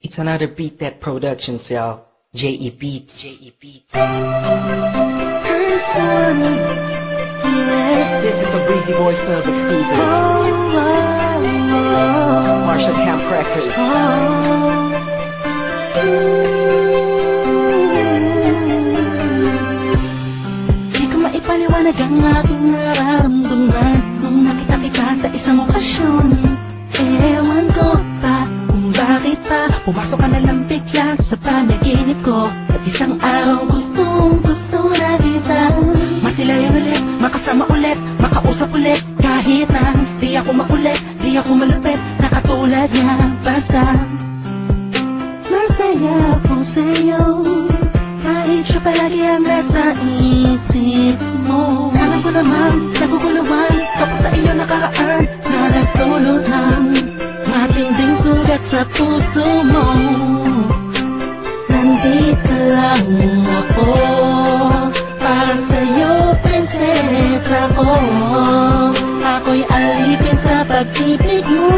It's another Beat That production, y'all. J.E. Beats. J.E. Beats. This is a Breezy Boys Club exclusive. Marshall Camp Records. Di ko maipaliwanag ang aking nararamdaman nung nakita kita sa isang okasyon. Ewan ko pa kung bakit pa pumasok ka na lang bigla sa panaginip ko. At isang araw gustong gusto na kita masilayan ulit, makasama ulit, makausap ulit. Kahit na di ako makulit, di ako malupit, nakatulad niya. Basta masaya po sa'yo, kahit siya palagi ang nasa isip mo. Alam ko naman, naguguluhan kapag sa iyo nakaraan na nagdulot ng matinding sugat sa puso mo. Nandito lang ako para sa'yo, prinsesa ko. Ako'y alipin sa pag-ibig mo.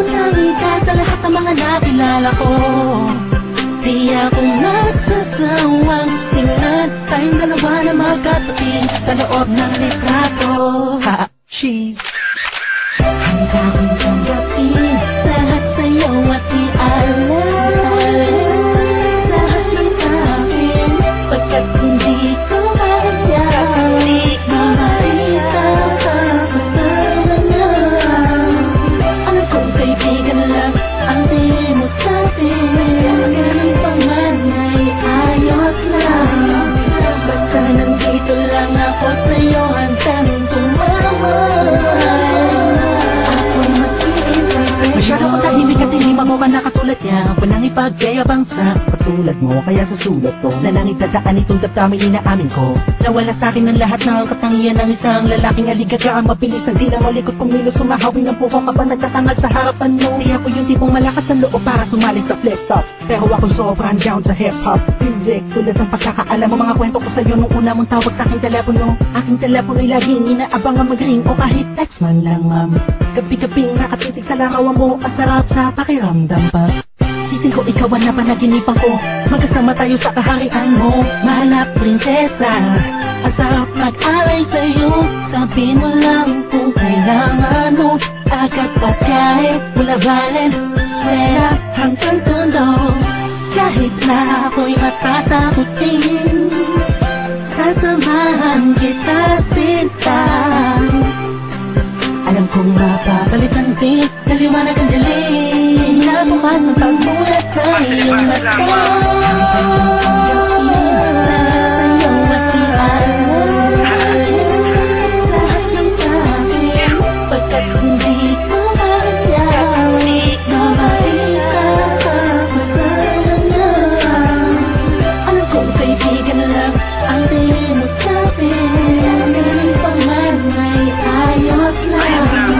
Utangi ka sa lahat ng mga nakilala ko. Di ako nagsasawang tingnan tayong dalawa na magkatabi sa loob ng litrato. Ha, she's Handa kong tanggapin lahat sa'yo at i-alala lahat ng sa'kin, pagkat hindi ko kaya makita kasama na. Alam kong kaibigan lang ang tingin mo sa'tin, ganun pa man ay ayos lang. Basta nandito lang ako sa'yo, handang tumawag. Masyado ko tahimik at hindi mamukan na katulad niya. Walang ipagyayabang sa katulad mo, kaya sa sulat ko na lang itadaan itong damdamin inaamin ko. Nawala sa akin ang lahat ng katangian ng isang lalaking aligaga. Mabilis ang dila mo, likod kumilo, sumahawin ng puko kapag nagtatangal sa harapan mo. Di ako yung tipong malakas ang loob para sumali sa flip-top, pero ako sobrang down sa hip-hop music. Tulad ng pagkakaalam mo, mga kwento ko sa'yo nung una mong tawag sa aking telepono. Aking telepono'y laging inaabang ang mag-ring o kahit text man lang, ma'am. Gabi-gabing nakatitig sa larawan mo, ang sarap sa pakiramdam pa. Ising ko ikaw ang napanaginipan ko, magkasama tayo sa kaharian mo. Mahal na prinsesa, ang sarap mag-alay sa'yo. Sabi mo lang kung kailangan mo, agad at kahit mula Valenzuela hanggang Tondo. Kahit na ako'y matatakutin, sasamahan kita sinta. Alam kong mapapalitan din, naliwanag ang dilim na pumasok pagmulat ng iyong mata. Sa'yo at i-alay lahat ng sa'kin, pagkat hindi ko kaya na maikakasama na. Alam kong kaibigan lang ang tingin mo sa'tin, ganun pa man ay ayos lang.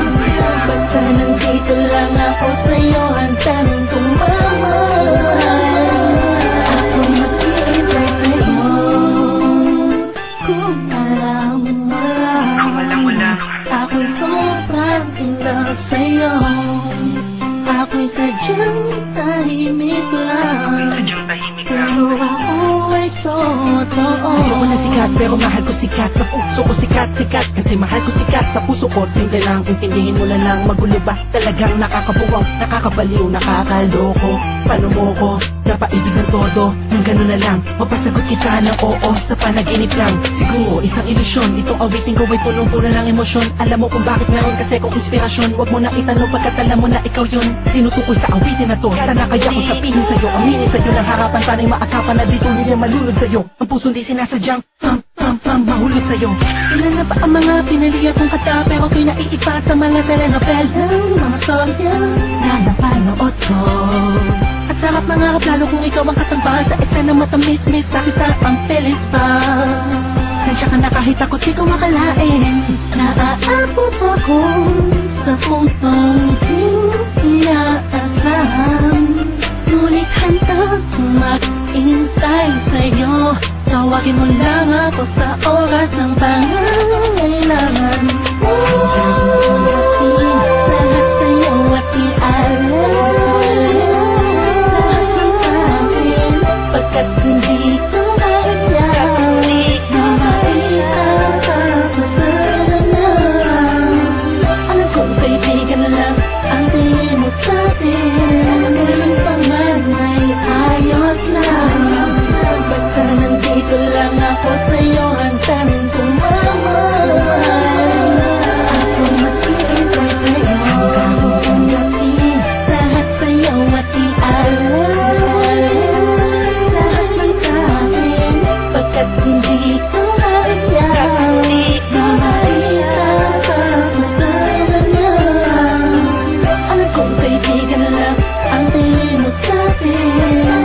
Basta nandito lang ako sa'yo, handang tumawag. Ako'y mag-iintay sa'yo. Kung alam mo lang, ako'y sobrang in love sa'yo. Ako'y sadyang tahimik lang, pero ako ay totoo. Ayoko na sikat pero mahal ko sikat, sa puso ko sikat, sikat kasi mahal ko sikat sa puso ko. Simple lang, intindihin mo na lang, magulo ba? Talagang nakakabuwang, nakakabaliw, nakakaloko. Paano mo ko napaibig ng todo? Nang gano'n na lang, mapasagot kita ng oo sa panaginip lang. Siguro isang ilusyon, itong awitin ko ay punong-puno ng emosyon. Alam mo kung bakit meron kasi kung inspirasyon. Huwag mo na itanong pagkat alam mo na ikaw yun. Tinutukoy sa awitin na to, sana kaya ko sabihin sa'yo, aminin sa'yo ng harapan. Sana'y maakapan na dito hindi malulod sa'yo. Ang puso di sinasadyang mahulog sa'yo. Ilan na ba ang mga pinaliya kong kata, pero ko'y naiipa sa mga telenovela, mga storya na napanood ko. Kasarap mangarap lalo kung ikaw ang katambahan sa eksena matamis-mis, sa kita ang feelings pa. Sensya ka na kahit ako di ko makalain, naaabot ako sa puntong inaasahan. Ngunit handang mag-intay sa'yo, tawagin mo lang ako sa oras ng pangangailangan. Handang mag-intay lahat sa'yo at i-alay Chika na lang ang tingin mo sa'kin.